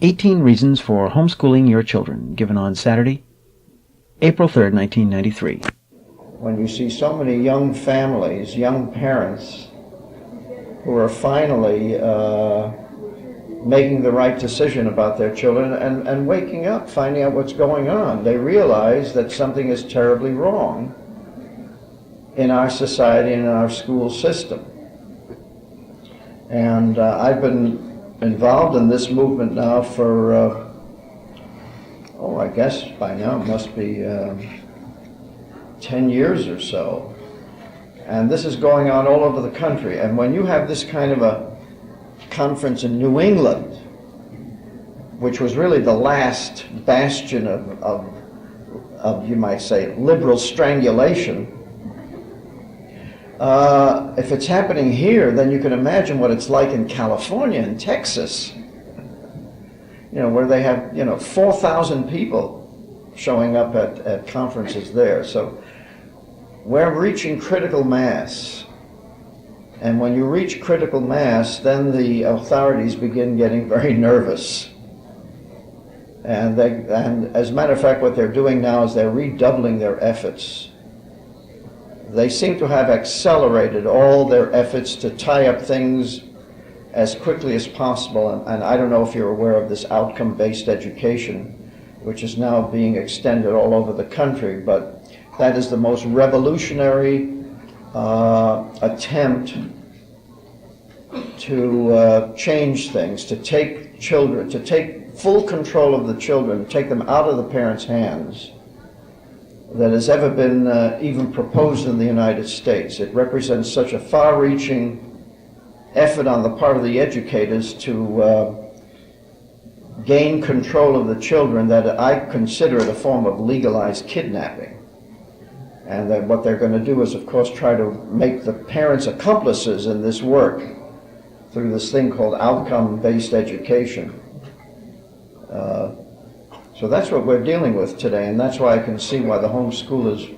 18 Reasons for Homeschooling Your Children, given on Saturday, April 3rd, 1993. When you see so many young families, young parents, who are finally making the right decision about their children and waking up, finding out what's going on, they realize that something is terribly wrong in our society and in our school system. And I've been involved in this movement now for, I guess by now it must be 10 years or so. And this is going on all over the country. And when you have this kind of a conference in New England, which was really the last bastion of you might say, liberal strangulation, if it's happening here, then you can imagine what it's like in California and Texas, where they have, 4,000 people showing up at conferences there. So we're reaching critical mass. And when you reach critical mass, then the authorities begin getting very nervous. And as a matter of fact, what they're doing now is they're redoubling their efforts. They seem to have accelerated all their efforts to tie up things as quickly as possible. And I don't know if you're aware of this outcome-based education, which is now being extended all over the country, but that is the most revolutionary attempt to change things, to take full control of the children, take them out of the parents' hands, that has ever been even proposed in the United States. It represents such a far-reaching effort on the part of the educators to gain control of the children that I consider it a form of legalized kidnapping. And that what they're going to do is, of course, try to make the parents accomplices in this work through this thing called outcome-based education. So that's what we're dealing with today, and that's why I can see why the homeschoolers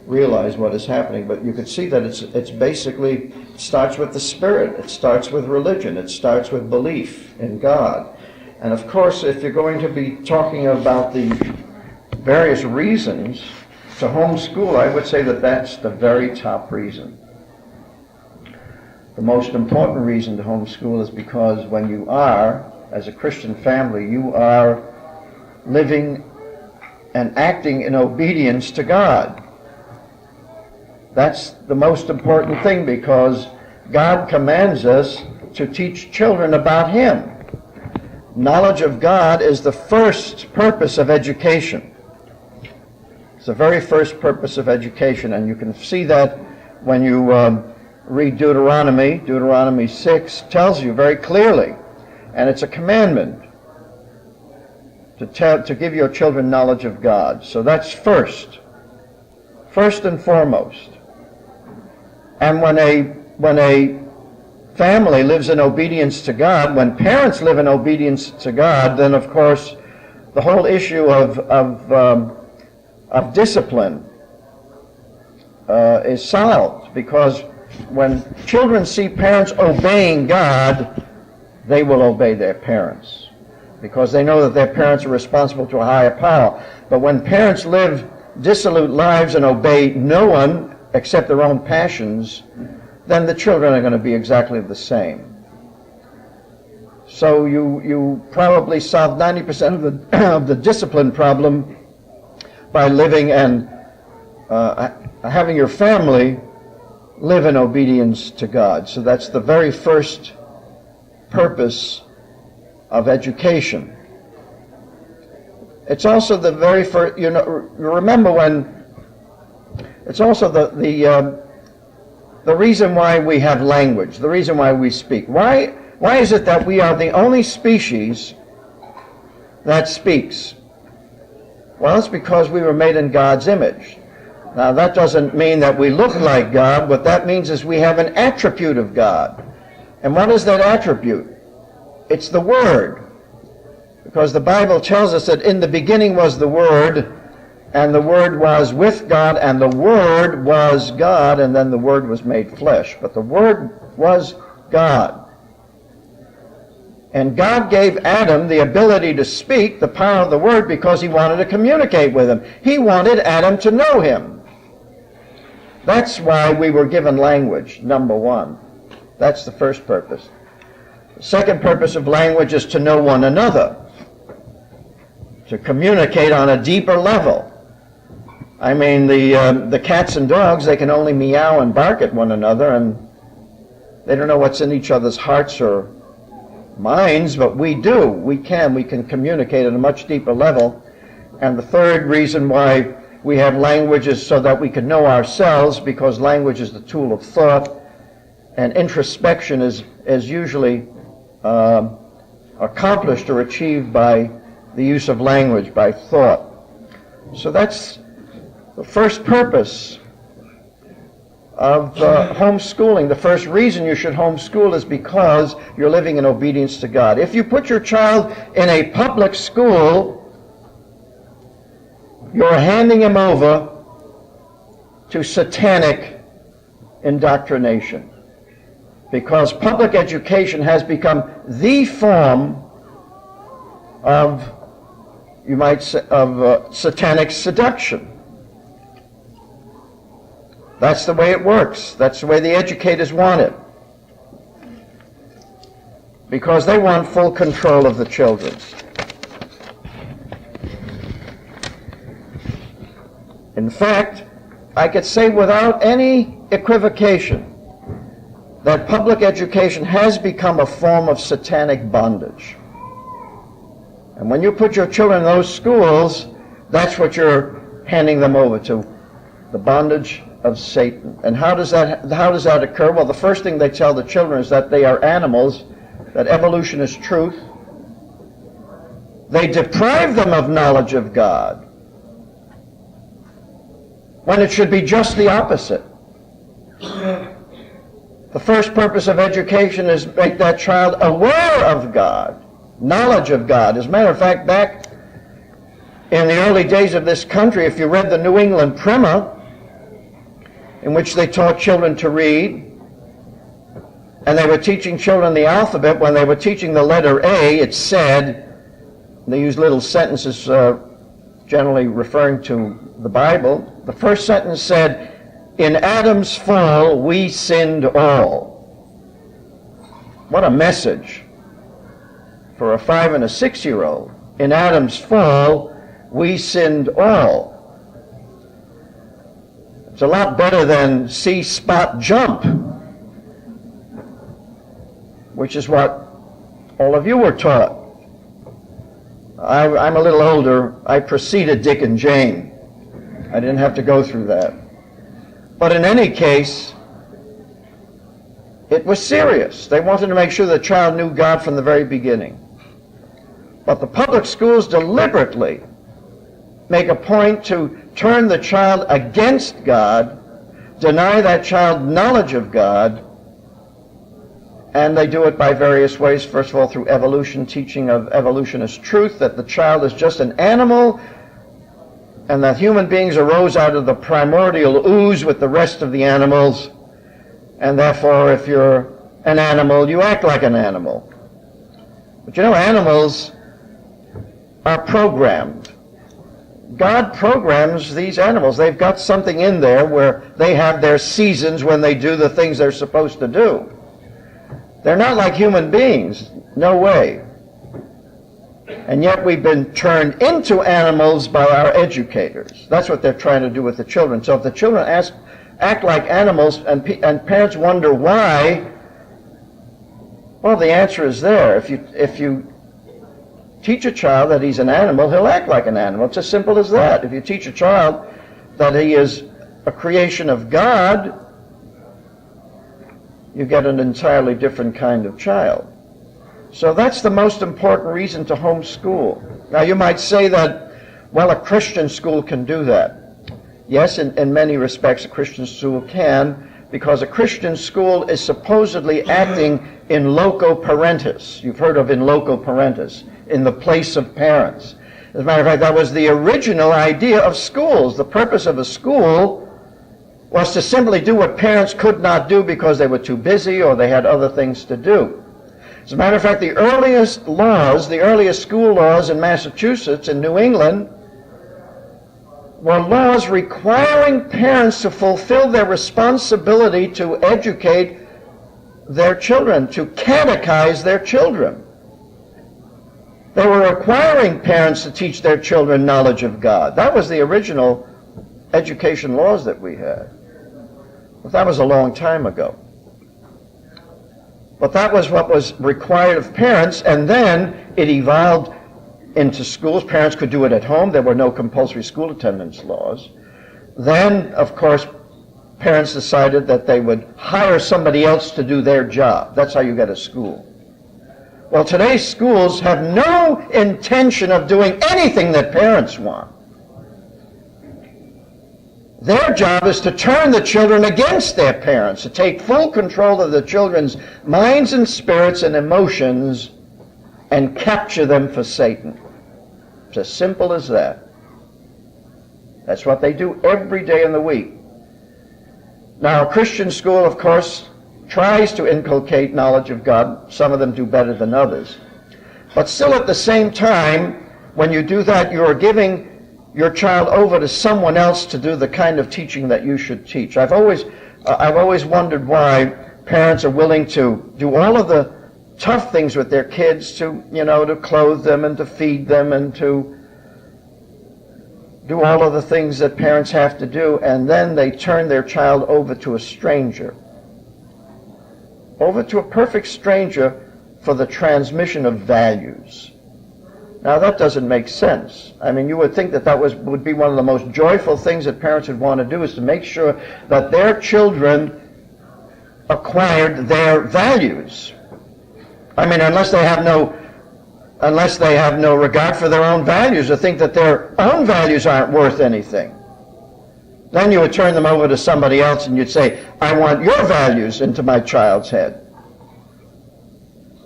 realize what is happening. But you can see that it's basically starts with the spirit, it starts with religion, it starts with belief in God. And of course, if you're going to be talking about the various reasons to homeschool, I would say that that's the very top reason. The most important reason to homeschool is because when you are, as a Christian family, you are living and acting in obedience to God. That's the most important thing, because God commands us to teach children about Him. Knowledge of God is the first purpose of education. It's the very first purpose of education, and you can see that when you read Deuteronomy. Deuteronomy 6 tells you very clearly, and it's a commandment, to give your children knowledge of God. So that's first and foremost. And when a family lives in obedience to God, when parents live in obedience to God, then of course the whole issue of discipline is solved, because when children see parents obeying God, they will obey their parents, because they know that their parents are responsible to a higher power. But when parents live dissolute lives and obey no one except their own passions, then the children are going to be exactly the same. So you probably solve 90% of the discipline problem by living and having your family live in obedience to God. So that's the very first purpose of education. It's also the very first, remember when, it's also the reason why we have language, the reason why we speak. Why is it that we are the only species that speaks? Well, it's because we were made in God's image. Now, that doesn't mean that we look like God. What that means is we have an attribute of God. And what is that attribute? It's the Word. Because the Bible tells us that in the beginning was the Word, and the Word was with God, and the Word was God, and then the Word was made flesh. But the Word was God. And God gave Adam the ability to speak, the power of the word, because he wanted to communicate with him. He wanted Adam to know him. That's why we were given language, number one. That's the first purpose. The second purpose of language is to know one another, to communicate on a deeper level. I mean, the cats and dogs, they can only meow and bark at one another, and they don't know what's in each other's hearts or minds, but we do. We can communicate at a much deeper level. And the third reason why we have language is so that we can know ourselves, because language is the tool of thought, and introspection is usually accomplished or achieved by the use of language, by thought. So that's the first purpose of homeschooling. The first reason you should homeschool is because you're living in obedience to God. If you put your child in a public school, you're handing him over to satanic indoctrination, because public education has become the form of, you might say, of satanic seduction. That's the way it works. That's the way the educators want it, because they want full control of the children. In fact, I could say without any equivocation that public education has become a form of satanic bondage. And when you put your children in those schools, that's what you're handing them over to, the bondage of Satan. And how does that occur? Well, the first thing they tell the children is that they are animals, that evolution is truth. They deprive them of knowledge of God, when it should be just the opposite. The first purpose of education is make that child aware of God, knowledge of God. As a matter of fact, back in the early days of this country, if you read the New England Primer, in which they taught children to read, and they were teaching children the alphabet, when they were teaching the letter A, it said, they used little sentences generally referring to the Bible. The first sentence said, "In Adam's fall, we sinned all." What a message for a 5- and a 6-year-old. In Adam's fall, we sinned all. It's a lot better than see, spot, jump, which is what all of you were taught. I'm a little older. I preceded Dick and Jane. I didn't have to go through that. But in any case, it was serious. They wanted to make sure the child knew God from the very beginning. But the public schools deliberately make a point to turn the child against God, deny that child knowledge of God, and they do it by various ways. First of all, through evolution, teaching of evolution as truth, that the child is just an animal, and that human beings arose out of the primordial ooze with the rest of the animals, and therefore if you're an animal, you act like an animal. But you know, animals are programmed. God programs these animals. They've got something in there where they have their seasons when they do the things they're supposed to do. They're not like human beings. No way. And yet we've been turned into animals by our educators. That's what they're trying to do with the children. So if the children act like animals, and parents wonder why, well, the answer is there. If you teach a child that he's an animal, he'll act like an animal. It's as simple as that. If you teach a child that he is a creation of God, you get an entirely different kind of child. So that's the most important reason to homeschool. Now you might say that, well, a Christian school can do that. Yes, in many respects a Christian school can, because a Christian school is supposedly acting in loco parentis. You've heard of in loco parentis, in the place of parents. As a matter of fact, that was the original idea of schools. The purpose of a school was to simply do what parents could not do because they were too busy or they had other things to do. As a matter of fact, the earliest school laws in Massachusetts and New England were laws requiring parents to fulfill their responsibility to educate their children, to catechize their children. They were requiring parents to teach their children knowledge of God. That was the original education laws that we had. But that was a long time ago. But that was what was required of parents, and then it evolved into schools. Parents could do it at home. There were no compulsory school attendance laws. Then, of course, parents decided that they would hire somebody else to do their job. That's how you get a school. Well, today's schools have no intention of doing anything that parents want. Their job is to turn the children against their parents, to take full control of the children's minds and spirits and emotions and capture them for Satan. It's as simple as that. That's what they do every day in the week. Now, a Christian school, of course, tries to inculcate knowledge of God. Some of them do better than others. But still at the same time, when you do that, you are giving your child over to someone else to do the kind of teaching that you should teach. I've always wondered why parents are willing to do all of the tough things with their kids, to clothe them and to feed them and to do all of the things that parents have to do, and then they turn their child over to a stranger, over to a perfect stranger for the transmission of values. Now that doesn't make sense. I mean, you would think that would be one of the most joyful things that parents would want to do, is to make sure that their children acquired their values. I mean, unless they have no regard for their own values, or think that their own values aren't worth anything. Then you would turn them over to somebody else and you'd say, I want your values into my child's head.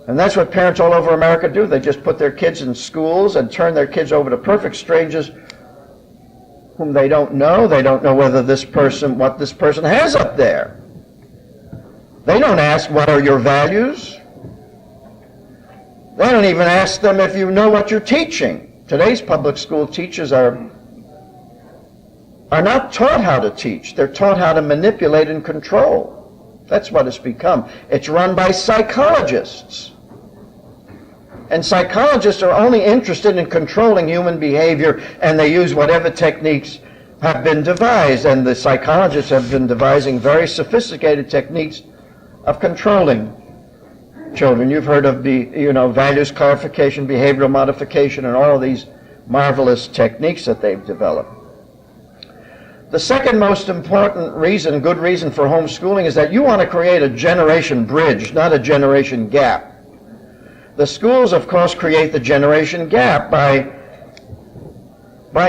And that's what parents all over America do. They just put their kids in schools and turn their kids over to perfect strangers whom they don't know. They don't know what this person has up there. They don't ask, what are your values? They don't even ask them if you know what you're teaching. Today's public school teachers are not taught how to teach. They're taught how to manipulate and control. That's what it's become. It's run by psychologists. And psychologists are only interested in controlling human behavior, and they use whatever techniques have been devised. And the psychologists have been devising very sophisticated techniques of controlling children. You've heard of the values clarification, behavioral modification, and all of these marvelous techniques that they've developed. The second most important reason, good reason for homeschooling, is that you want to create a generation bridge, not a generation gap. The schools, of course, create the generation gap by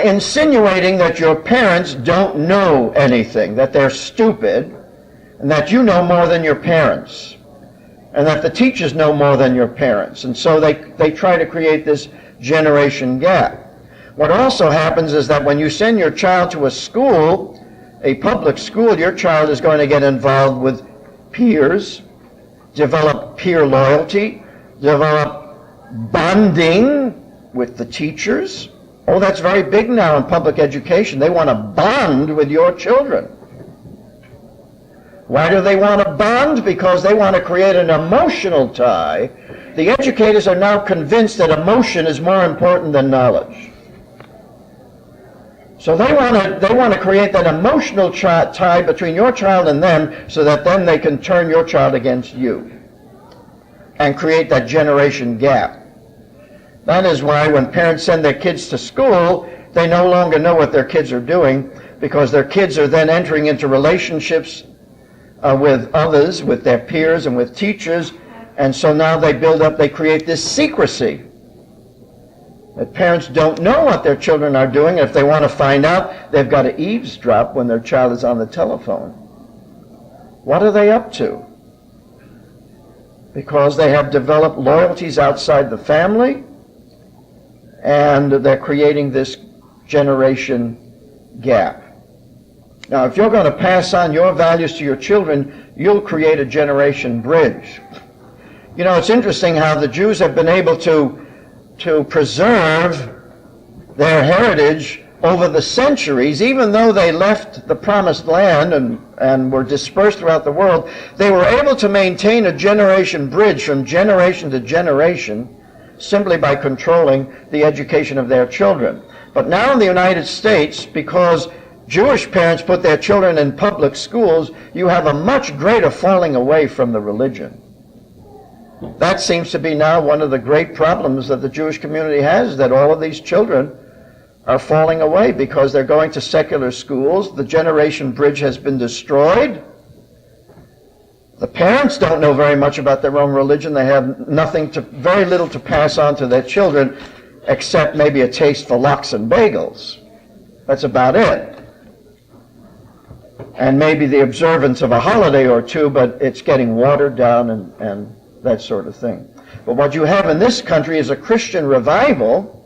insinuating that your parents don't know anything, that they're stupid, and that you know more than your parents, and that the teachers know more than your parents. And so they try to create this generation gap. What also happens is that when you send your child to a school, a public school, your child is going to get involved with peers, develop peer loyalty, develop bonding with the teachers. Oh, that's very big now in public education. They want to bond with your children. Why do they want to bond? Because they want to create an emotional tie. The educators are now convinced that emotion is more important than knowledge. So they want to create that emotional tie between your child and them, so that then they can turn your child against you and create that generation gap. That is why when parents send their kids to school, they no longer know what their kids are doing, because their kids are then entering into relationships with others, with their peers and with teachers, and so now they create this secrecy. That parents don't know what their children are doing. If they want to find out, they've got to eavesdrop when their child is on the telephone. What are they up to? Because they have developed loyalties outside the family, and they're creating this generation gap. Now, if you're going to pass on your values to your children, you'll create a generation bridge. You know, it's interesting how the Jews have been able to preserve their heritage over the centuries. Even though they left the promised land and were dispersed throughout the world, they were able to maintain a generation bridge from generation to generation simply by controlling the education of their children. But now in the United States, because Jewish parents put their children in public schools, you have a much greater falling away from the religion. That seems to be now one of the great problems that the Jewish community has, that all of these children are falling away because they're going to secular schools. The generation bridge has been destroyed. The parents don't know very much about their own religion. They have very little to pass on to their children, except maybe a taste for lox and bagels. That's about it. And maybe the observance of a holiday or two, but it's getting watered down and that sort of thing. But what you have in this country is a Christian revival,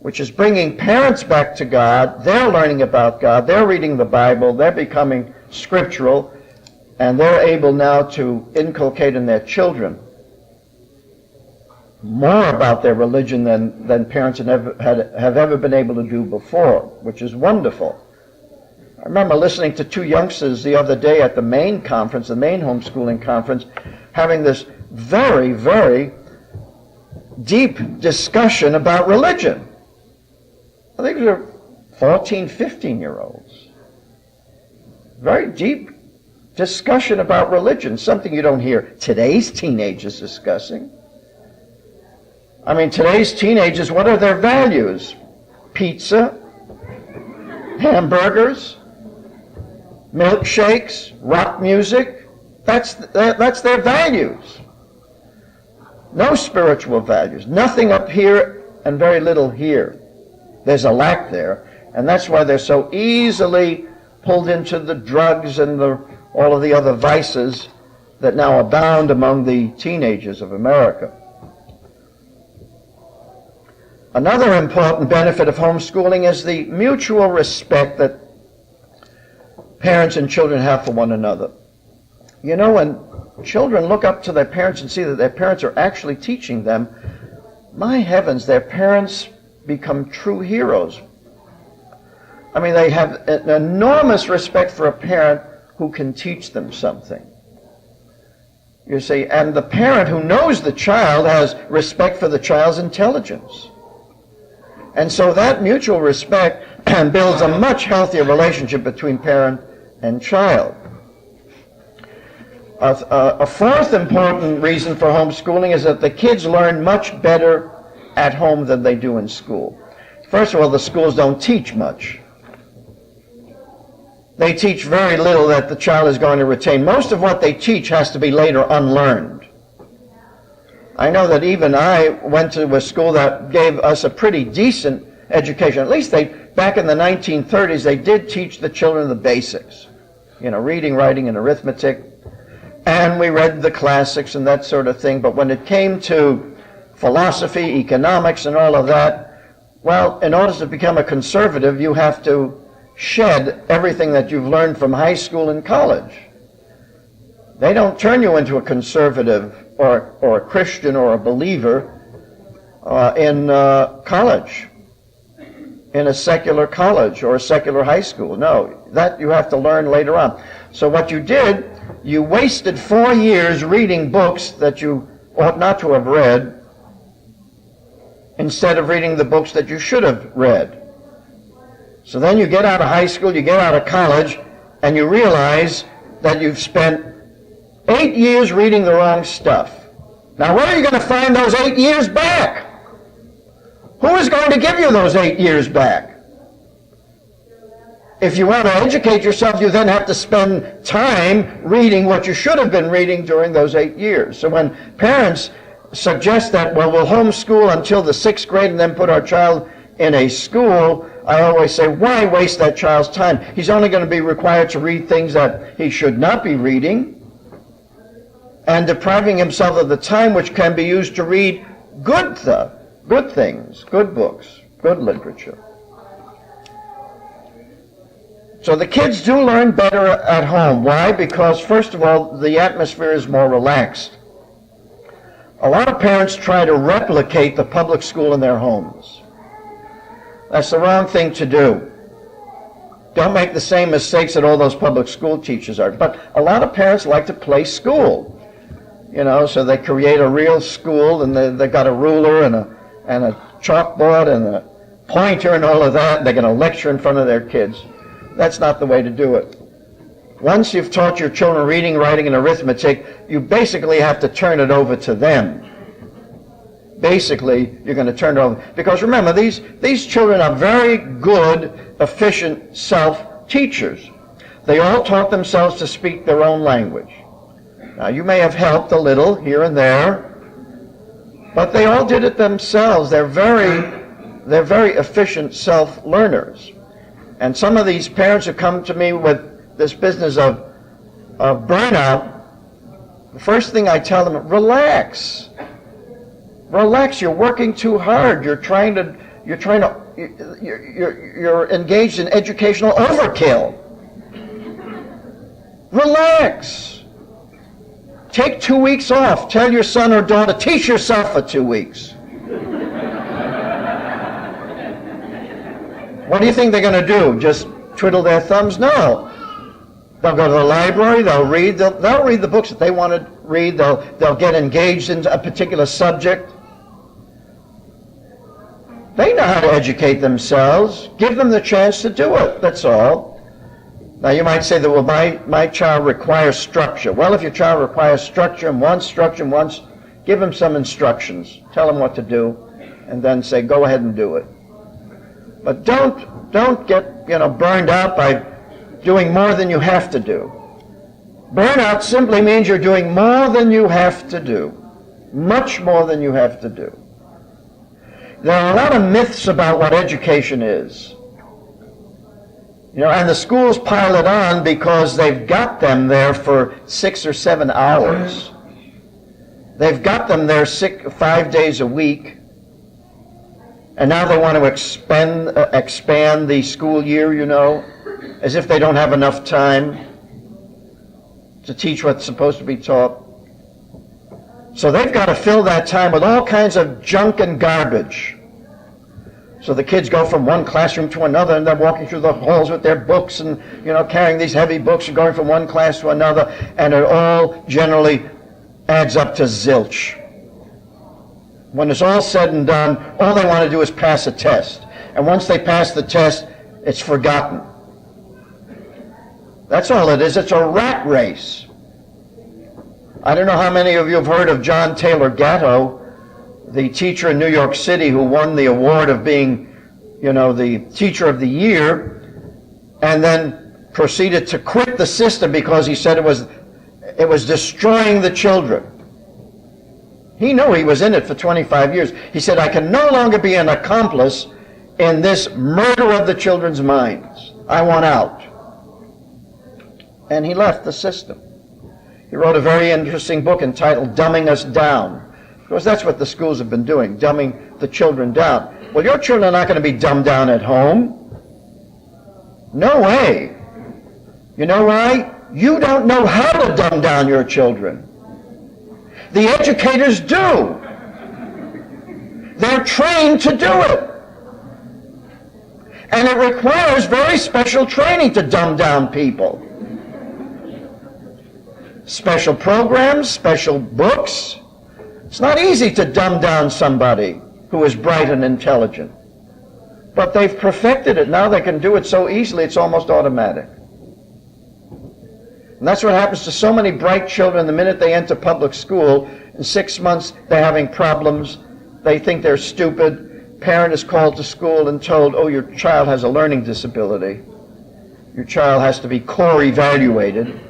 which is bringing parents back to God. They're learning about God. They're reading the Bible. They're becoming scriptural. And they're able now to inculcate in their children more about their religion than parents have ever been able to do before, which is wonderful. I remember listening to two youngsters the other day at the Maine conference, the Maine homeschooling conference, having this very, very deep discussion about religion. I think they were 14, 15-year-olds. Very deep discussion about religion, something you don't hear today's teenagers discussing. I mean, today's teenagers, what are their values? Pizza, hamburgers, milkshakes, rock music. That's their values. No spiritual values. Nothing up here and very little here. There's a lack there, and that's why they're so easily pulled into the drugs and all of the other vices that now abound among the teenagers of America. Another important benefit of homeschooling is the mutual respect that parents and children have for one another. You know, when children look up to their parents and see that their parents are actually teaching them, my heavens, their parents become true heroes. I mean, they have an enormous respect for a parent who can teach them something. You see, and the parent who knows the child has respect for the child's intelligence. And so that mutual respect builds a much healthier relationship between parent and child. A fourth important reason for homeschooling is that the kids learn much better at home than they do in school. First of all, the schools don't teach much. They teach very little that the child is going to retain. Most of what they teach has to be later unlearned. I know that even I went to a school that gave us a pretty decent education. At least back in the 1930s, they did teach the children the basics. You know, reading, writing, and arithmetic. And we read the classics and that sort of thing. But when it came to philosophy, economics, and all of that, well, in order to become a conservative, you have to shed everything that you've learned from high school and college. They don't turn you into a conservative or a Christian or a believer in college, in a secular college or a secular high school. No, that you have to learn later on. So what you did, you wasted 4 years reading books that you ought not to have read instead of reading the books that you should have read. So then you get out of high school, you get out of college, and you realize that you've spent 8 years reading the wrong stuff. Now, where are you going to find those 8 years back? Who is going to give you those 8 years back? If you want to educate yourself, you then have to spend time reading what you should have been reading during those 8 years. So when parents suggest that, well, we'll homeschool until the 6th grade and then put our child in a school, I always say, why waste that child's time? He's only going to be required to read things that he should not be reading, and depriving himself of the time which can be used to read good things, good books, good literature. So the kids do learn better at home. Why? Because, first of all, the atmosphere is more relaxed. A lot of parents try to replicate the public school in their homes. That's the wrong thing to do. Don't make the same mistakes that all those public school teachers are. But a lot of parents like to play school. So they create a real school, and they've got a ruler and a chalkboard and a pointer and all of that. They're going to lecture in front of their kids. That's not the way to do it. Once you've taught your children reading, writing, and arithmetic, you basically have to turn it over to them. Basically, you're going to turn it over. Because remember, these children are very good, efficient self-teachers. They all taught themselves to speak their own language. Now, you may have helped a little here and there, but they all did it themselves. They're very efficient self-learners. And some of these parents who come to me with this business of burnout, the first thing I tell them, relax. Relax, you're working too hard. You're engaged in educational overkill. Relax. Take 2 weeks off. Tell your son or daughter, teach yourself for 2 weeks. What do you think they're going to do? Just twiddle their thumbs? No. They'll go to the library, they'll read the books that they want to read, they'll get engaged in a particular subject. They know how to educate themselves. Give them the chance to do it, that's all. Now you might say that, well, my child requires structure. Well, if your child requires structure and wants, give him some instructions. Tell him what to do, and then say, go ahead and do it. But don't get burned out by doing more than you have to do. Burnout simply means you're doing more than you have to do. Much more than you have to do. There are a lot of myths about what education is. And the schools pile it on because they've got them there for 6 or 7 hours. They've got them there 5 days a week. And now they want to expand the school year, as if they don't have enough time to teach what's supposed to be taught. So they've got to fill that time with all kinds of junk and garbage. So the kids go from one classroom to another, and they're walking through the halls with their books and, carrying these heavy books and going from one class to another, and it all generally adds up to zilch. When it's all said and done, all they want to do is pass a test. And once they pass the test, it's forgotten. That's all it is. It's a rat race. I don't know how many of you have heard of John Taylor Gatto, the teacher in New York City who won the award of being, the teacher of the year, and then proceeded to quit the system because he said it was destroying the children. He knew he was in it for 25 years. He said, I can no longer be an accomplice in this murder of the children's minds. I want out. And he left the system. He wrote a very interesting book entitled Dumbing Us Down. Because that's what the schools have been doing, dumbing the children down. Well, your children are not going to be dumbed down at home. No way. You know why? You don't know how to dumb down your children. The educators do. They're trained to do it. And it requires very special training to dumb down people. Special programs, special books. It's not easy to dumb down somebody who is bright and intelligent. But they've perfected it. Now they can do it so easily, it's almost automatic. And that's what happens to so many bright children the minute they enter public school. In 6 months, they're having problems. They think they're stupid. Parent is called to school and told, oh, your child has a learning disability. Your child has to be core evaluated.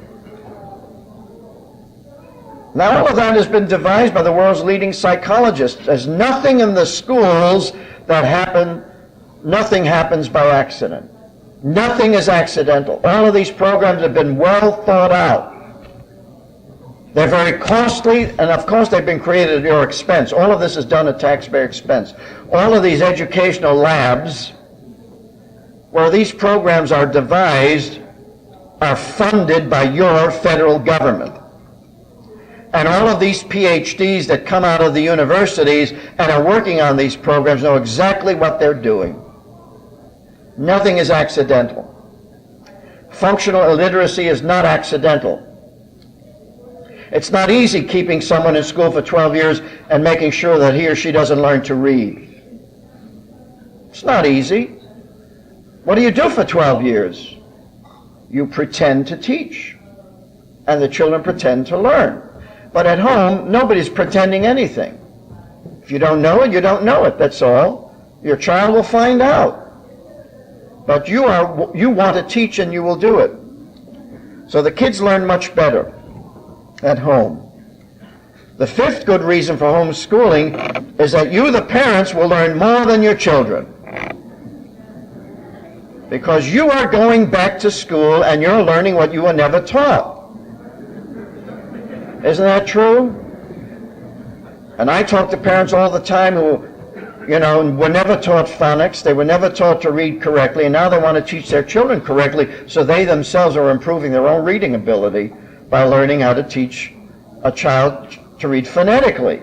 Now, all of that has been devised by the world's leading psychologists. There's nothing in the schools that nothing happens by accident. Nothing is accidental. All of these programs have been well thought out. They're very costly, and of course they've been created at your expense. All of this is done at taxpayer expense. All of these educational labs, where these programs are devised, are funded by your federal government. And all of these PhDs that come out of the universities and are working on these programs know exactly what they're doing. Nothing is accidental. Functional illiteracy is not accidental. It's not easy keeping someone in school for 12 years and making sure that he or she doesn't learn to read. It's not easy. What do you do for 12 years? You pretend to teach, and the children pretend to learn. But at home, nobody's pretending anything. If you don't know it, you don't know it, that's all. Your child will find out. But you want to teach and you will do it. So the kids learn much better at home. The fifth good reason for homeschooling is that you, the parents, will learn more than your children. Because you are going back to school and you're learning what you were never taught. Isn't that true? And I talk to parents all the time who, were never taught phonics, they were never taught to read correctly, and now they want to teach their children correctly, so they themselves are improving their own reading ability by learning how to teach a child to read phonetically.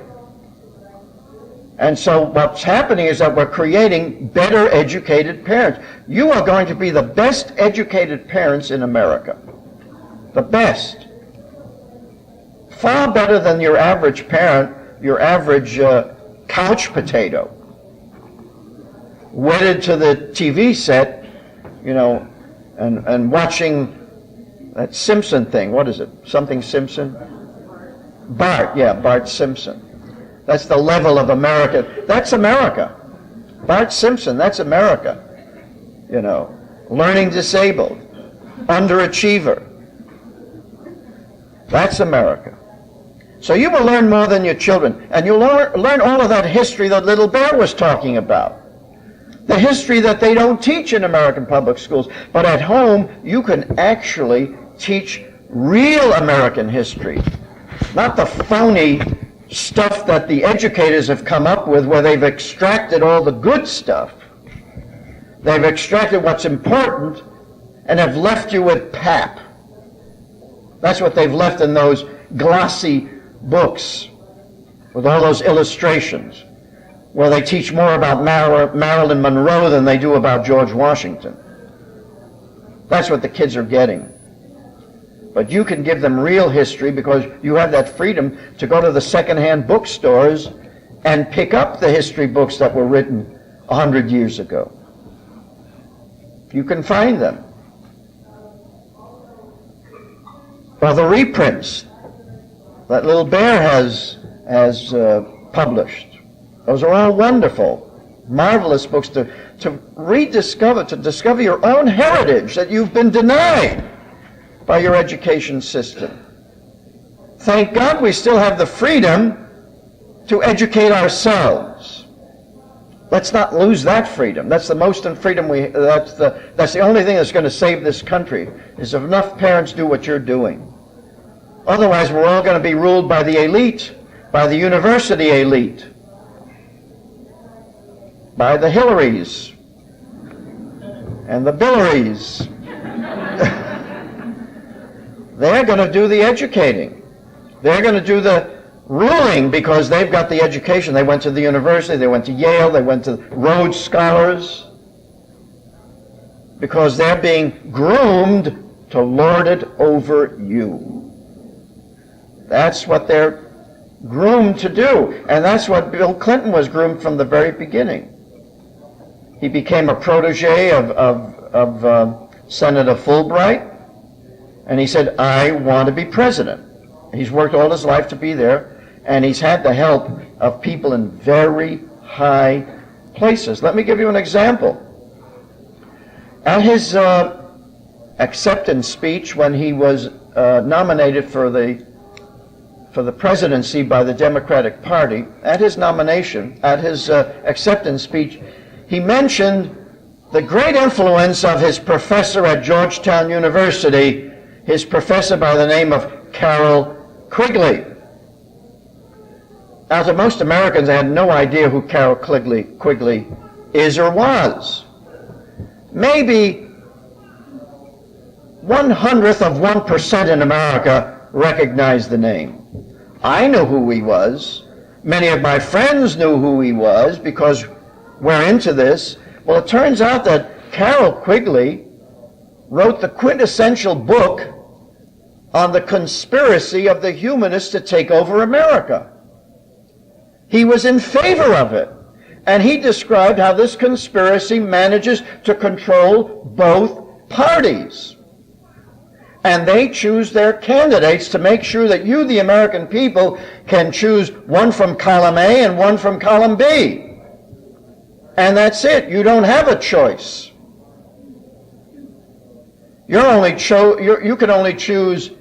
And so what's happening is that we're creating better educated parents. You are going to be the best educated parents in America. The best. Far better than your average parent, your average couch potato, wedded to the TV set, and watching that Simpson thing. What is it? Something Simpson? Bart Simpson. That's the level of America. That's America. Bart Simpson, that's America. Learning disabled, underachiever. That's America. So you will learn more than your children, and you'll learn all of that history that Little Bear was talking about. The history that they don't teach in American public schools. But at home, you can actually teach real American history, not the phony stuff that the educators have come up with where they've extracted all the good stuff. They've extracted what's important and have left you with pap. That's what they've left in those glossy books with all those illustrations where they teach more about Marilyn Monroe than they do about George Washington. That's what the kids are getting. But you can give them real history because you have that freedom to go to the secondhand bookstores and pick up the history books that were written 100 years ago. You can find them. Well, the reprints that Little Bear has published, those are all wonderful, marvelous books to rediscover, to discover your own heritage that you've been denied by your education system. Thank God we still have the freedom to educate ourselves. Let's not lose that freedom. That's the most freedom that's the only thing that's going to save this country, is if enough parents do what you're doing. Otherwise, we're all going to be ruled by the elite, by the university elite, by the Hillarys and the Billerys. They're going to do the educating. They're going to do the ruling because they've got the education. They went to the university, they went to Yale, they went to Rhodes Scholars, because they're being groomed to lord it over you. That's what they're groomed to do. And that's what Bill Clinton was groomed from the very beginning. He became a protege of Senator Fulbright, and he said, I want to be president. He's worked all his life to be there, and he's had the help of people in very high places. Let me give you an example. At his acceptance speech when he was nominated for the presidency by the Democratic Party, at his nomination, at his acceptance speech, he mentioned the great influence of his professor at Georgetown University, his professor by the name of Carroll Quigley. Now, to most Americans, they had no idea who Carroll Quigley is or was. Maybe 1/100% in America recognized the name. I knew who he was. Many of my friends knew who he was because we're into this. Well, it turns out that Carroll Quigley wrote the quintessential book on the conspiracy of the humanists to take over America. He was in favor of it. And he described how this conspiracy manages to control both parties. And they choose their candidates to make sure that you, the American people, can choose one from column A and one from column B. And that's it. You don't have a choice. You can only choose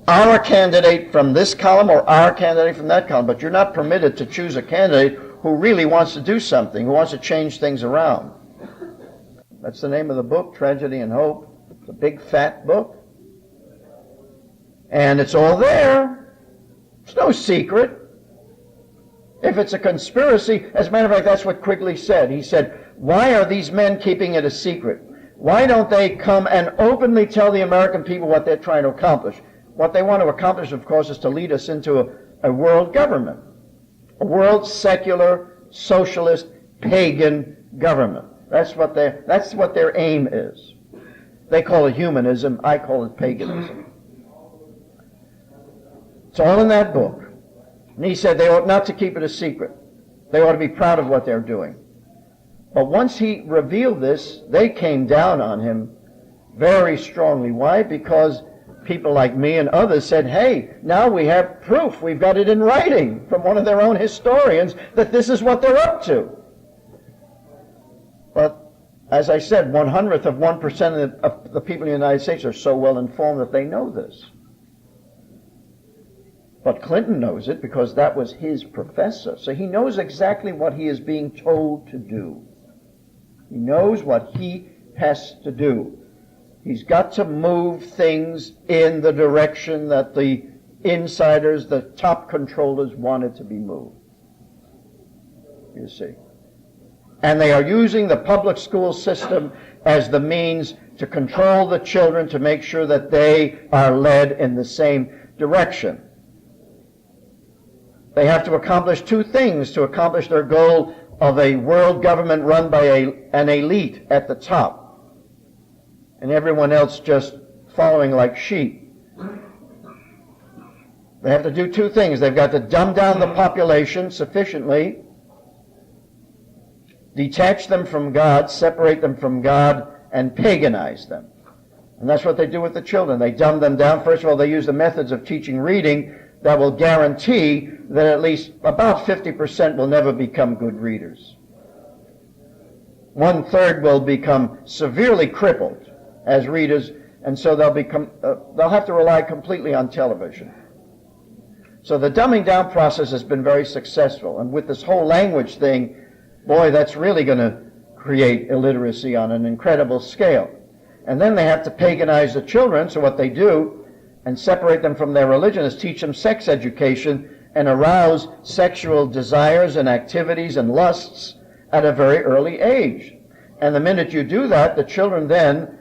our candidate from this column or our candidate from that column, but you're not permitted to choose a candidate who really wants to do something, who wants to change things around. That's the name of the book, Tragedy and Hope. It's a big, fat book. And it's all there. It's no secret. If it's a conspiracy, as a matter of fact, that's what Quigley said. He said, why are these men keeping it a secret? Why don't they come and openly tell the American people what they're trying to accomplish? What they want to accomplish, of course, is to lead us into a world government, a world secular, socialist, pagan government. That's what their aim is. They call it humanism. I call it paganism. It's all in that book. And he said they ought not to keep it a secret. They ought to be proud of what they're doing. But once he revealed this, they came down on him very strongly. Why? Because people like me and others said, hey, now we have proof. We've got it in writing from one of their own historians that this is what they're up to. But as I said, 1/100% of the people in the United States are so well informed that they know this. But Clinton knows it because that was his professor. So he knows exactly what he is being told to do. He knows what he has to do. He's got to move things in the direction that the insiders, the top controllers, want it to be moved. You see. And they are using the public school system as the means to control the children, to make sure that they are led in the same direction. They have to accomplish two things to accomplish their goal of a world government run by an elite at the top, and everyone else just following like sheep. They have to do two things. They've got to dumb down the population sufficiently, detach them from God, separate them from God, and paganize them. And that's what they do with the children. They dumb them down. First of all, they use the methods of teaching reading that will guarantee that at least about 50% will never become good readers. 1/3 will become severely crippled as readers, and so they'll have to rely completely on television. So the dumbing down process has been very successful, and with this whole language thing, boy, that's really going to create illiteracy on an incredible scale. And then they have to paganize the children, so what they do, and separate them from their religion, is teach them sex education and arouse sexual desires and activities and lusts at a very early age. And the minute you do that, the children then,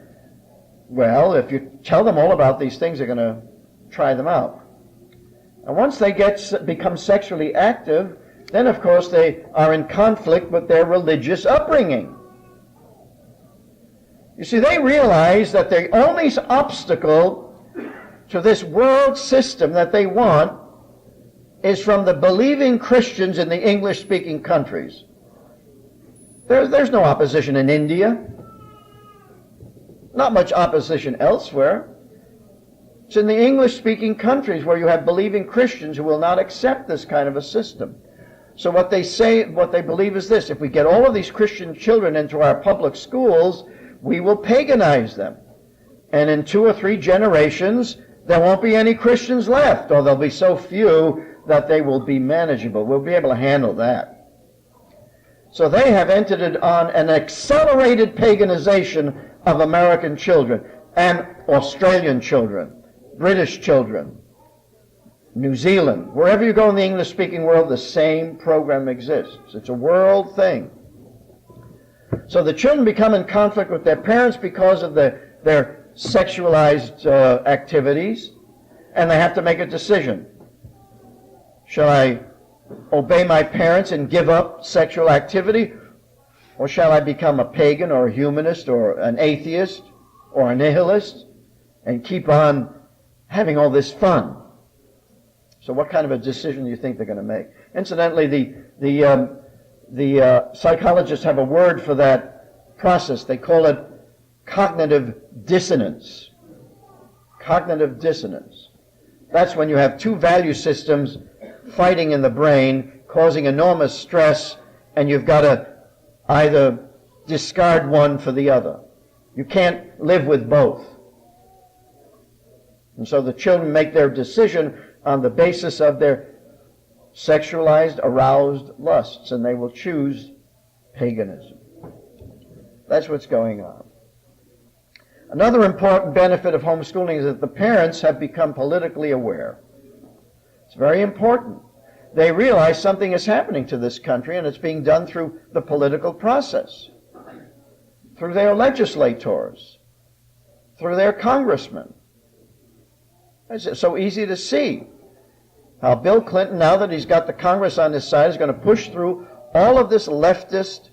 well, if you tell them all about these things, they're going to try them out. And once they become sexually active, then of course they are in conflict with their religious upbringing. You see, they realize that the only obstacle to this world system that they want is from the believing Christians in the English-speaking countries. There's no opposition in India. Not much opposition elsewhere. It's in the English-speaking countries where you have believing Christians who will not accept this kind of a system. So what they believe is this: if we get all of these Christian children into our public schools, we will paganize them. And in 2 or 3 generations, there won't be any Christians left, or there'll be so few that they will be manageable. We'll be able to handle that. So they have entered on an accelerated paganization of American children and Australian children, British children, New Zealand. Wherever you go in the English-speaking world, the same program exists. It's a world thing. So the children become in conflict with their parents because of their sexualized activities, and they have to make a decision. Shall I obey my parents and give up sexual activity? Or shall I become a pagan or a humanist or an atheist or a nihilist and keep on having all this fun? So what kind of a decision do you think they're going to make? Incidentally, the psychologists have a word for that process. They call it cognitive dissonance. Cognitive dissonance. That's when you have two value systems fighting in the brain, causing enormous stress, and you've got to either discard one for the other. You can't live with both. And so the children make their decision on the basis of their sexualized, aroused lusts, and they will choose paganism. That's what's going on. Another important benefit of homeschooling is that the parents have become politically aware. It's very important. They realize something is happening to this country, and it's being done through the political process, through their legislators, through their congressmen. It's so easy to see how Bill Clinton, now that he's got the Congress on his side, is going to push through all of this leftist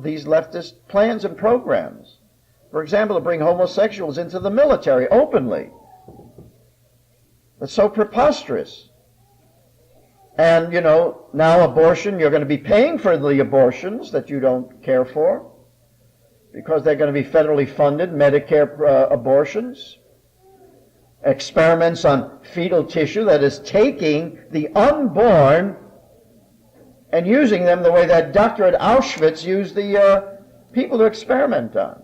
these leftist plans and programs. For example, to bring homosexuals into the military openly. It's so preposterous. And, now abortion, you're going to be paying for the abortions that you don't care for because they're going to be federally funded, Medicare abortions. Experiments on fetal tissue that is taking the unborn and using them the way that doctor at Auschwitz used the people to experiment on.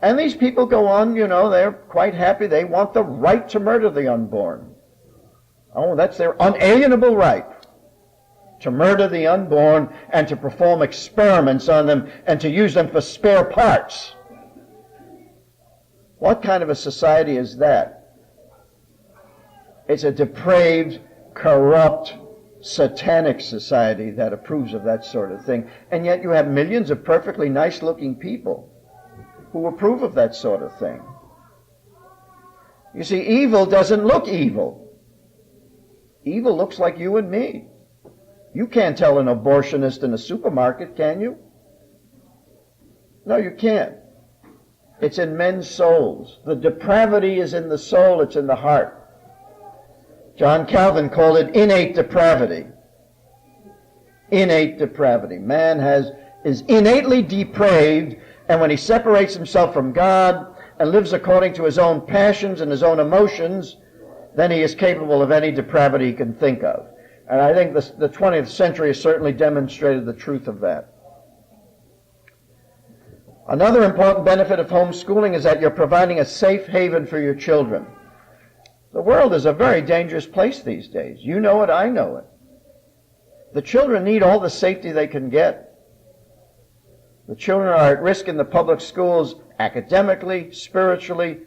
And these people go on, they're quite happy. They want the right to murder the unborn. Oh, that's their unalienable right, to murder the unborn and to perform experiments on them and to use them for spare parts. What kind of a society is that? It's a depraved, corrupt, satanic society that approves of that sort of thing. And yet you have millions of perfectly nice-looking people who approve of that sort of thing. You see, evil doesn't look evil. Evil looks like you and me. You can't tell an abortionist in a supermarket, can you? No, you can't. It's in men's souls. The depravity is in the soul, it's in the heart. John Calvin called it innate depravity. Innate depravity. Man is innately depraved, and when he separates himself from God and lives according to his own passions and his own emotions, then he is capable of any depravity he can think of. And I think the 20th century has certainly demonstrated the truth of that. Another important benefit of homeschooling is that you're providing a safe haven for your children. The world is a very dangerous place these days. You know it, I know it. The children need all the safety they can get. The children are at risk in the public schools academically, spiritually,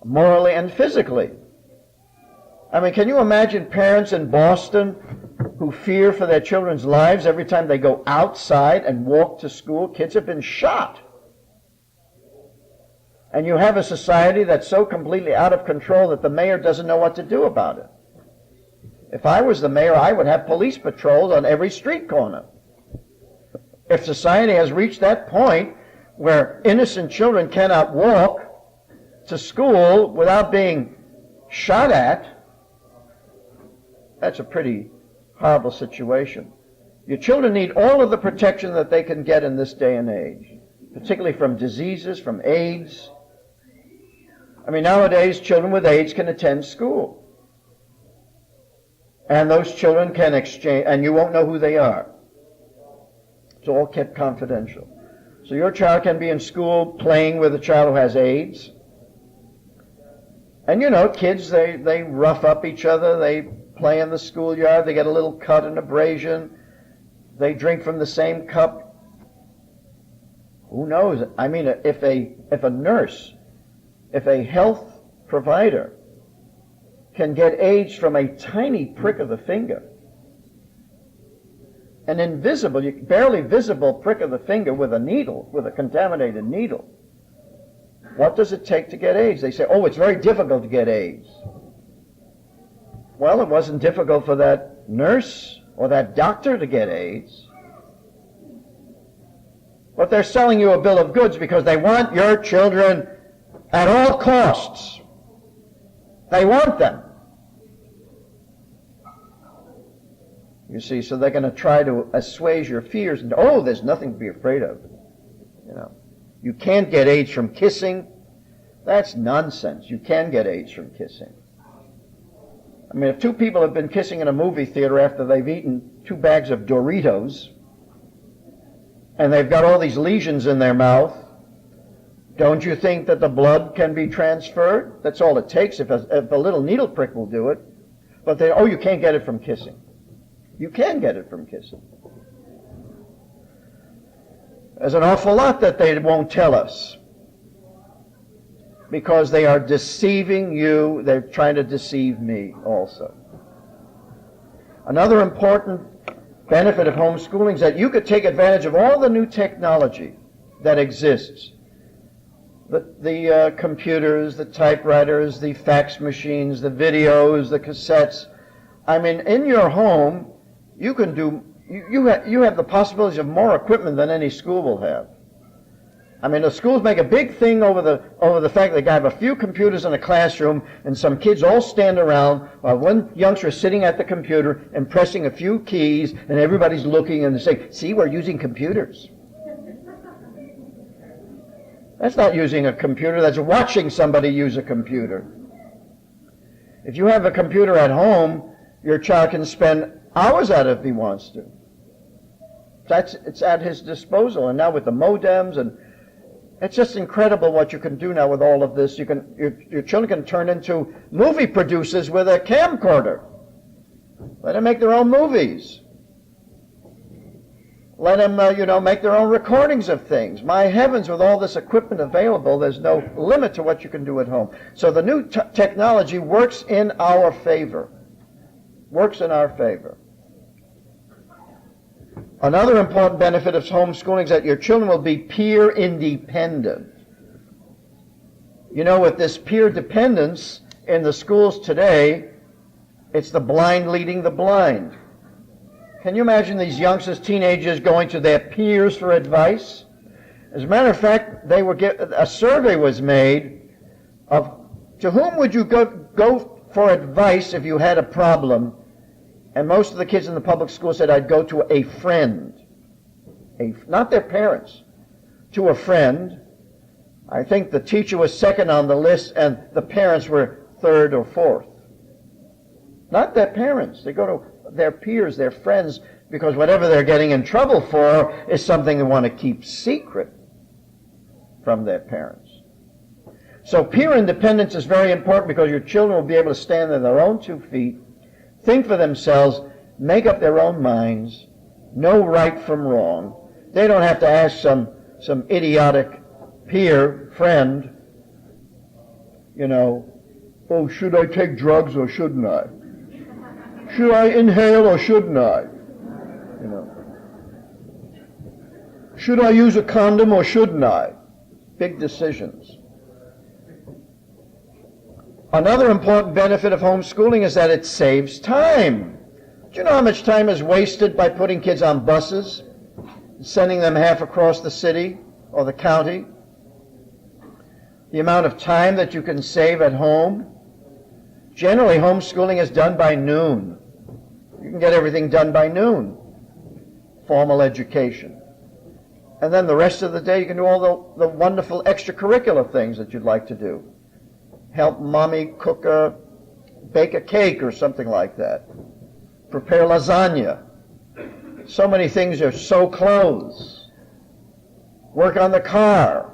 morally, and physically. I mean, can you imagine parents in Boston who fear for their children's lives every time they go outside and walk to school? Kids have been shot. And you have a society that's so completely out of control that the mayor doesn't know what to do about it. If I was the mayor, I would have police patrols on every street corner. If society has reached that point where innocent children cannot walk to school without being shot at, that's a pretty horrible situation. Your children need all of the protection that they can get in this day and age, particularly from diseases, from AIDS. I mean, nowadays, children with AIDS can attend school. And those children can exchange, and you won't know who they are. It's all kept confidential. So your child can be in school playing with a child who has AIDS. And kids, they rough up each other, they play in the schoolyard, they get a little cut and abrasion, they drink from the same cup. Who knows? I mean, if a nurse, if a health provider can get AIDS from a tiny prick of the finger, an invisible, barely visible prick of the finger with a needle, with a contaminated needle, what does it take to get AIDS? They say, oh, it's very difficult to get AIDS. Well, it wasn't difficult for that nurse or that doctor to get AIDS. But they're selling you a bill of goods because they want your children at all costs. They want them. You see, so they're going to try to assuage your fears. And, oh, there's nothing to be afraid of. You know, you can't get AIDS from kissing. That's nonsense. You can get AIDS from kissing. I mean, if two people have been kissing in a movie theater after they've eaten 2 bags of Doritos, and they've got all these lesions in their mouth, don't you think that the blood can be transferred? That's all it takes. If a little needle prick will do it. But oh, you can't get it from kissing. You can get it from kissing. There's an awful lot that they won't tell us, because they are deceiving you. They're trying to deceive me also. Another important benefit of homeschooling is that you could take advantage of all the new technology that exists. The computers, the typewriters, the fax machines, the videos, the cassettes. I mean, in your home, you can do, you have the possibilities of more equipment than any school will have. I mean, the schools make a big thing over the fact that they have a few computers in a classroom and some kids all stand around while one youngster is sitting at the computer and pressing a few keys, and everybody's looking and they say, see, we're using computers. That's not using a computer, that's watching somebody use a computer. If you have a computer at home, your child can spend hours at it if he wants to. It's at his disposal. And now with the modems, and it's just incredible what you can do now with all of this. Your children can turn into movie producers with a camcorder. Let them make their own movies. Let them, make their own recordings of things. My heavens, with all this equipment available, there's no limit to what you can do at home. So the new technology works in our favor. Works in our favor. Another important benefit of homeschooling is that your children will be peer independent. You know, with this peer dependence in the schools today, it's the blind leading the blind. Can you imagine these youngsters, teenagers, going to their peers for advice? As a matter of fact, a survey was made of to whom would you go for advice if you had a problem? And most of the kids in the public school said, I'd go to a friend. Not their parents, to a friend. I think the teacher was second on the list and the parents were third or fourth. Not their parents. They go to their peers, their friends, because whatever they're getting in trouble for is something they want to keep secret from their parents. So peer independence is very important because your children will be able to stand on their own 2 feet, think for themselves, make up their own minds, know right from wrong. They don't have to ask some idiotic peer friend, oh, should I take drugs or shouldn't I? Should I inhale or shouldn't I? Should I use a condom or shouldn't I? Big decisions. Another important benefit of homeschooling is that it saves time. Do you know how much time is wasted by putting kids on buses, sending them half across the city or the county? The amount of time that you can save at home. Generally, homeschooling is done by noon. You can get everything done by noon. Formal education. And then the rest of the day you can do all the wonderful extracurricular things that you'd like to do. Help mommy bake a cake or something like that. Prepare lasagna. So many things are sew clothes. Work on the car.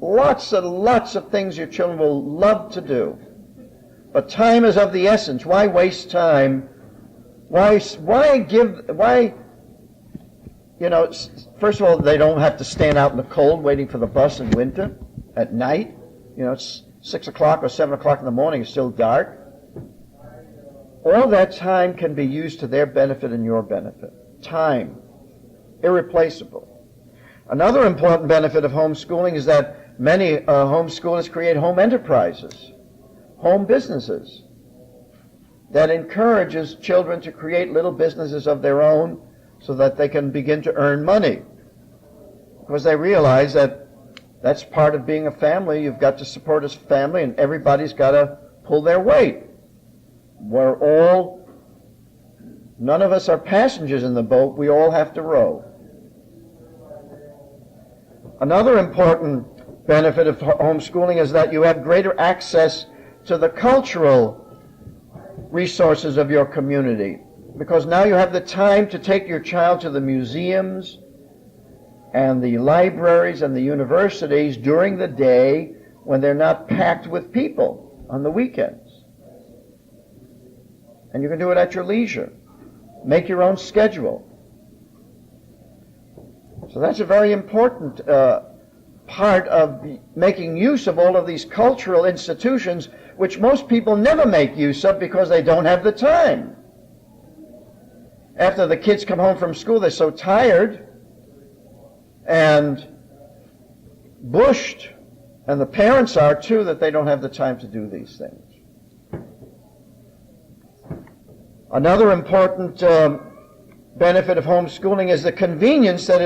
Lots and lots of things your children will love to do. But time is of the essence. Why waste time? First of all, they don't have to stand out in the cold waiting for the bus in winter at night. It's 6 o'clock or 7 o'clock in the morning, it's still dark. All that time can be used to their benefit and your benefit. Time. Irreplaceable. Another important benefit of homeschooling is that many homeschoolers create home enterprises, home businesses. that encourages children to create little businesses of their own so that they can begin to earn money. Because they realize that that's part of being a family. You've got to support a family, and everybody's got to pull their weight. None of us are passengers in the boat. We all have to row. Another important benefit of homeschooling is that you have greater access to the cultural resources of your community, because now you have the time to take your child to the museums and the libraries and the universities during the day when they're not packed with people on the weekends. And you can do it at your leisure. Make your own schedule. So that's a very important part of making use of all of these cultural institutions, which most people never make use of because they don't have the time. After the kids come home from school, they're so tired and bushed, and the parents are too, that they don't have the time to do these things. Another important benefit of homeschooling is the convenience that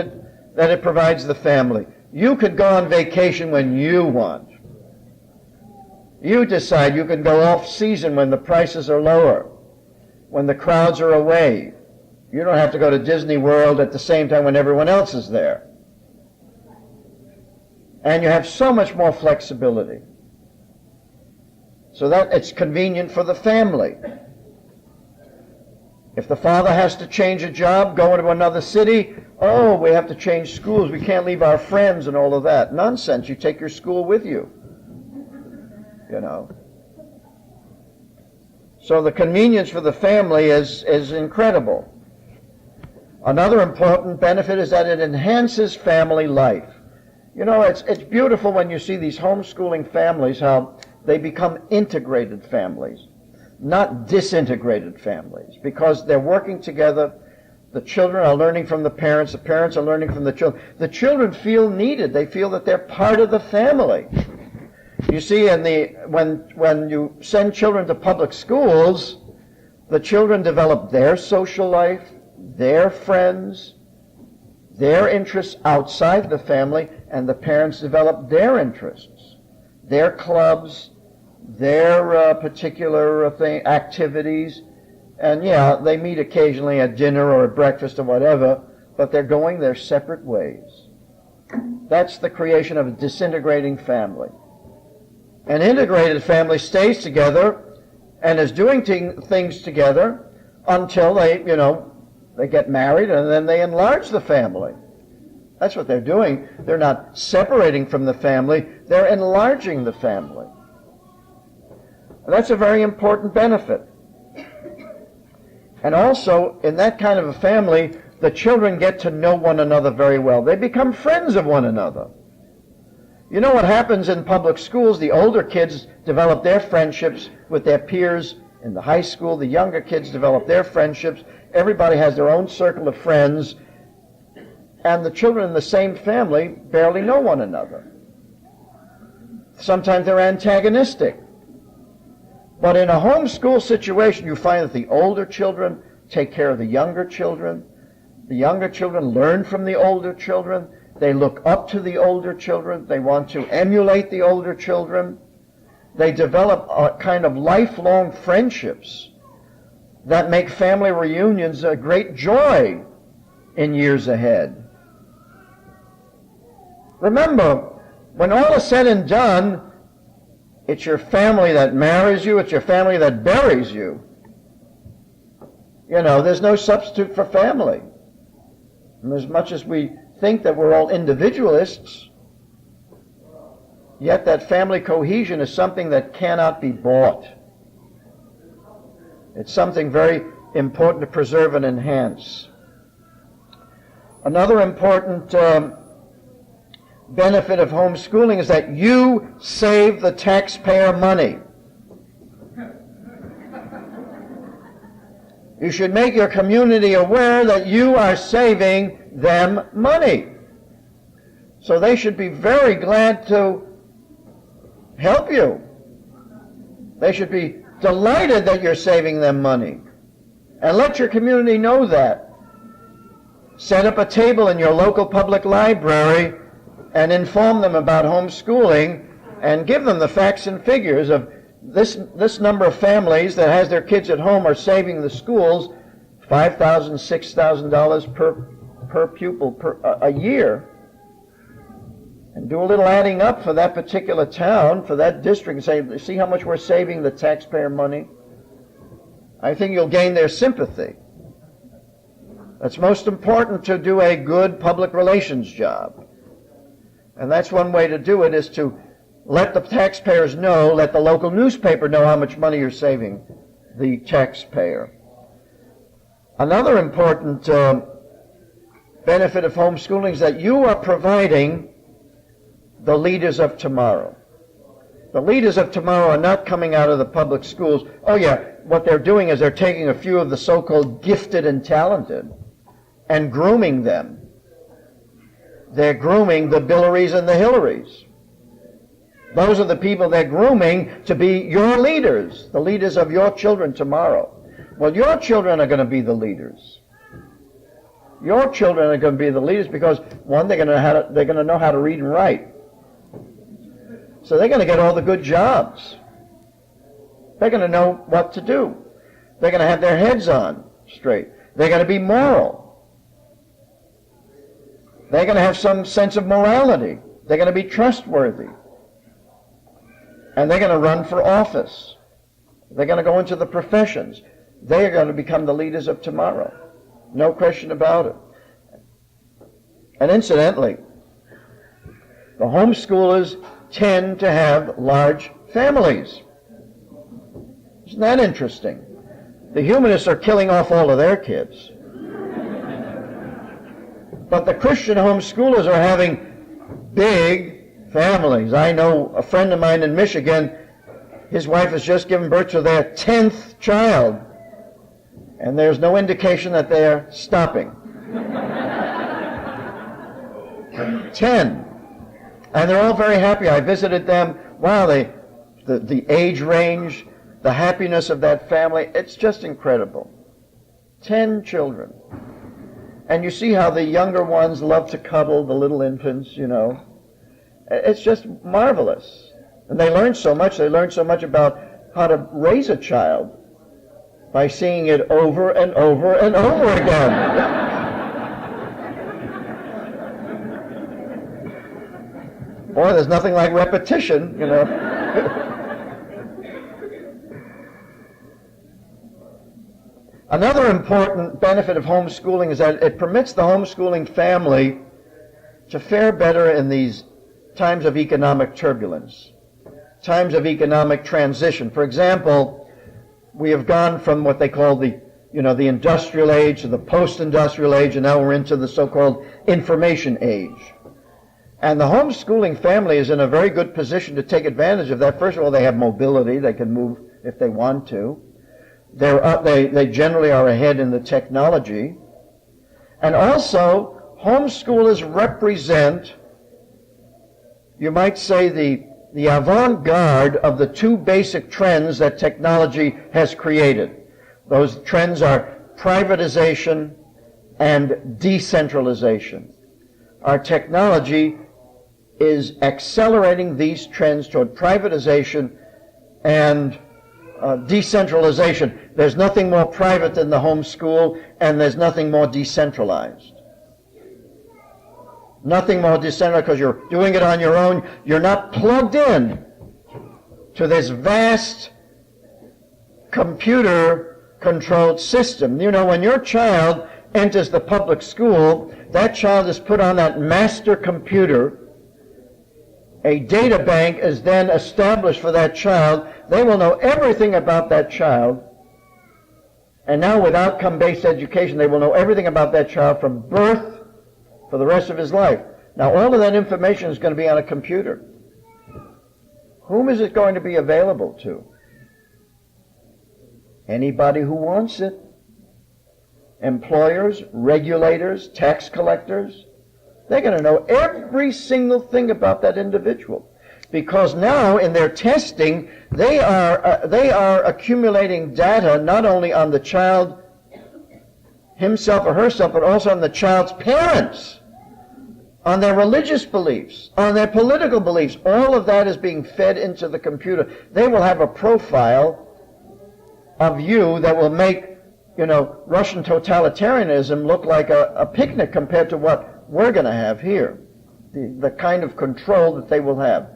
it provides the family. You could go on vacation when you want. You decide. You can go off season when the prices are lower, when the crowds are away. You don't have to go to Disney World at the same time when everyone else is there. And you have so much more flexibility. So that it's convenient for the family. If the father has to change a job, go into another city, oh, we have to change schools, we can't leave our friends and all of that. Nonsense, you take your school with you. You know. So the convenience for the family is incredible. Another important benefit is that it enhances family life. You know, it's beautiful when you see these homeschooling families, how they become integrated families, not disintegrated families, because they're working together. The children are learning from the parents are learning from the children. The children feel needed. They feel that they're part of the family. You see, when you send children to public schools, the children develop their social life, their friends, their interests outside the family, and the parents develop their interests, their clubs, their particular activities. And yeah, they meet occasionally at dinner or at breakfast or whatever, but they're going their separate ways. That's the creation of a disintegrating family. An integrated family stays together and is doing things together until they get married, and then they enlarge the family. That's what they're doing. They're not separating from the family, they're enlarging the family. And that's a very important benefit. And also, in that kind of a family, the children get to know one another very well. They become friends of one another. You know what happens in public schools? The older kids develop their friendships with their peers in the high school. The younger kids develop their friendships. Everybody has their own circle of friends. And the children in the same family barely know one another. Sometimes they're antagonistic. But in a homeschool situation, you find that the older children take care of the younger children. The younger children learn from the older children. They look up to the older children. They want to emulate the older children. They develop a kind of lifelong friendships that make family reunions a great joy in years ahead. Remember, when all is said and done, it's your family that marries you, it's your family that buries you. You know, there's no substitute for family. And as much as we think that we're all individualists, yet that family cohesion is something that cannot be bought. It's something very important to preserve and enhance. Another important benefit of homeschooling is that you save the taxpayer money. You should make your community aware that you are saving them money. So they should be very glad to help you. They should be delighted that you're saving them money. And let your community know that. Set up a table in your local public library and inform them about homeschooling and give them the facts and figures of this number of families that has their kids at home are saving the schools $5,000, $6,000 per pupil a year. And do a little adding up for that particular town, for that district, and say, see how much we're saving the taxpayer money? I think you'll gain their sympathy. It's most important to do a good public relations job. And that's one way to do it, is to let the taxpayers know, let the local newspaper know how much money you're saving the taxpayer. Another important benefit of homeschooling is that you are providing the leaders of tomorrow. The leaders of tomorrow are not coming out of the public schools. Oh yeah, what they're doing is they're taking a few of the so-called gifted and talented and grooming them. They're grooming the Billerys and the Hillarys. Those are the people they're grooming to be your leaders, the leaders of your children tomorrow. Well, your children are going to be the leaders. Your children are going to be the leaders because, one, they're going to know how to read and write. So they're going to get all the good jobs. They're going to know what to do. They're going to have their heads on straight. They're going to be moral. They're going to have some sense of morality. They're going to be trustworthy. And they're going to run for office. They're going to go into the professions. They are going to become the leaders of tomorrow. No question about it. And incidentally, the homeschoolers tend to have large families. Isn't that interesting? The humanists are killing off all of their kids. But the Christian homeschoolers are having big families. I know a friend of mine in Michigan, his wife has just given birth to their 10th child, and there's no indication that they're stopping. 10. And they're all very happy. I visited them. Wow, the age range, the happiness of that family, it's just incredible. 10 children. And you see how the younger ones love to cuddle the little infants, you know. It's just marvelous. And they learn so much. They learn so much about how to raise a child by seeing it over and over and over again. Boy, there's nothing like repetition, you know. Another important benefit of homeschooling is that it permits the homeschooling family to fare better in these times of economic turbulence, times of economic transition. For example, we have gone from what they call the industrial age to the post-industrial age, and now we're into the so-called information age. And the homeschooling family is in a very good position to take advantage of that. First of all, they have mobility. They can move if they want to. They generally are ahead in the technology. And also, homeschoolers represent, you might say, the avant-garde of the two basic trends that technology has created. Those trends are privatization and decentralization. Our technology is accelerating these trends toward privatization and decentralization. There's nothing more private than the homeschool, and there's nothing more decentralized. Nothing more decentralized because you're doing it on your own. You're not plugged in to this vast computer-controlled system. You know, when your child enters the public school, that child is put on that master computer. A data bank is then established for that child. They will know everything about that child. And now with outcome-based education, they will know everything about that child from birth for the rest of his life. Now all of that information is going to be on a computer. Whom is it going to be available to? Anybody who wants it. Employers, regulators, tax collectors. They're going to know every single thing about that individual. because now in their testing, they are accumulating data not only on the child himself or herself, but also on the child's parents, on their religious beliefs, on their political beliefs. All of that is being fed into the computer. They will have a profile of you that will make, Russian totalitarianism look like a picnic compared to what we're going to have here, the kind of control that they will have.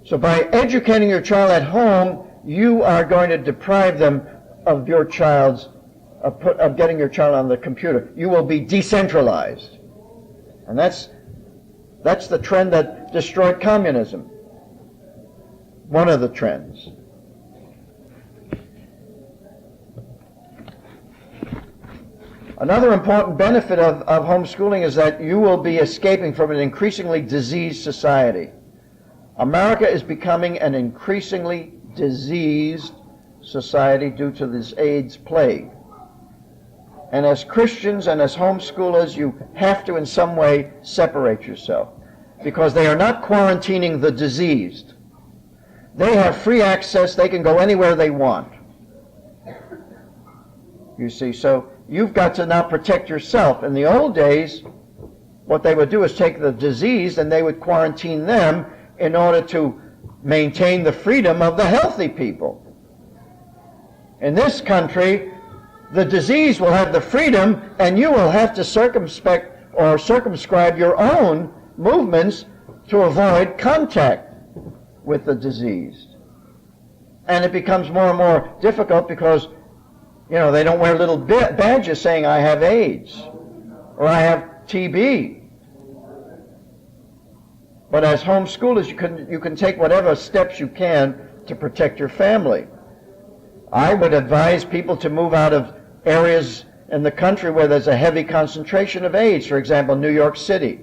So by educating your child at home, you are going to deprive them of your child's, of getting your child on the computer. You will be decentralized. And that's the trend that destroyed communism. One of the trends. Another important benefit of homeschooling is that you will be escaping from an increasingly diseased society. America is becoming an increasingly diseased society due to this AIDS plague. And as Christians and as homeschoolers, you have to in some way separate yourself, because they are not quarantining the diseased. They have free access. They can go anywhere they want. You see, so you've got to now protect yourself. In the old days, what they would do is take the diseased and they would quarantine them in order to maintain the freedom of the healthy people. In this country, the disease will have the freedom, and you will have to circumspect or circumscribe your own movements to avoid contact with the diseased. And it becomes more and more difficult because, they don't wear little badges saying, I have AIDS, or I have TB. But as homeschoolers, you can take whatever steps you can to protect your family. I would advise people to move out of areas in the country where there's a heavy concentration of AIDS, for example, New York City,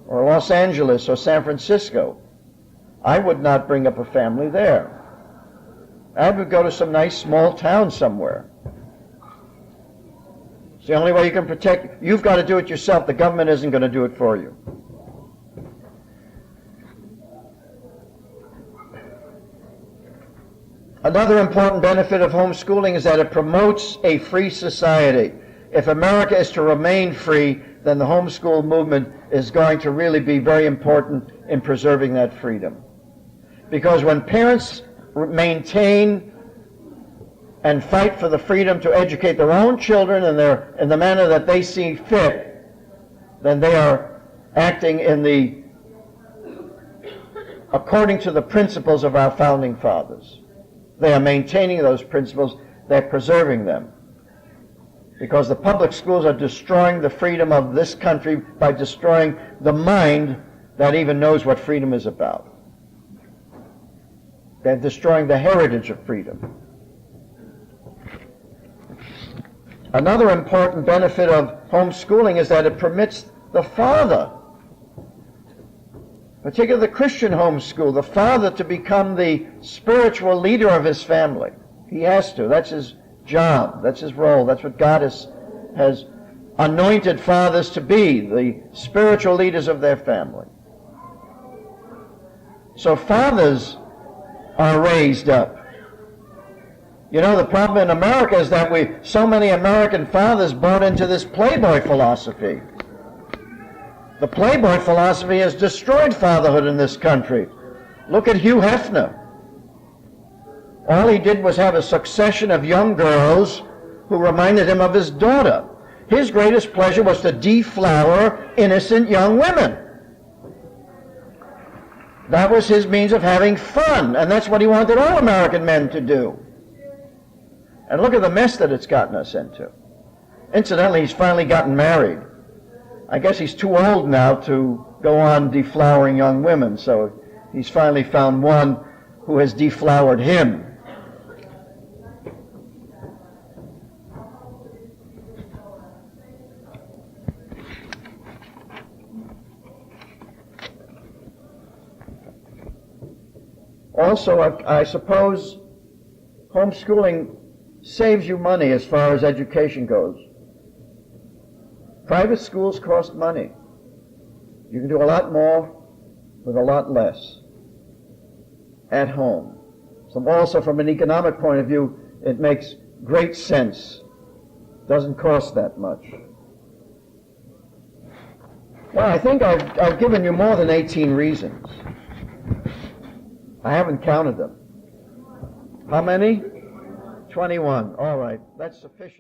or Los Angeles, or San Francisco. I would not bring up a family there. I would go to some nice small town somewhere. It's the only way you can protect. You've got to do it yourself. The government isn't going to do it for you. Another important benefit of homeschooling is that it promotes a free society. If America is to remain free, then the homeschool movement is going to really be very important in preserving that freedom. Because when parents maintain and fight for the freedom to educate their own children in the manner that they see fit, then they are acting according to the principles of our founding fathers. They are maintaining those principles. They're preserving them. Because the public schools are destroying the freedom of this country by destroying the mind that even knows what freedom is about. They're destroying the heritage of freedom. Another important benefit of homeschooling is that it permits the father, particularly the Christian homeschool, the father to become the spiritual leader of his family. He has to. That's his job. That's his role. That's what God has anointed fathers to be, the spiritual leaders of their family. So fathers are raised up. The problem in America is that so many American fathers bought into this Playboy philosophy. The Playboy philosophy has destroyed fatherhood in this country. Look at Hugh Hefner. All he did was have a succession of young girls who reminded him of his daughter. His greatest pleasure was to deflower innocent young women. That was his means of having fun, and that's what he wanted all American men to do. And look at the mess that it's gotten us into. Incidentally, he's finally gotten married. I guess he's too old now to go on deflowering young women, so he's finally found one who has deflowered him. Also, I suppose homeschooling saves you money as far as education goes. Private schools cost money. You can do a lot more with a lot less at home. So also from an economic point of view, it makes great sense. Doesn't cost that much. Well, I think I've given you more than 18 reasons. I haven't counted them. How many? 21. All right, that's sufficient.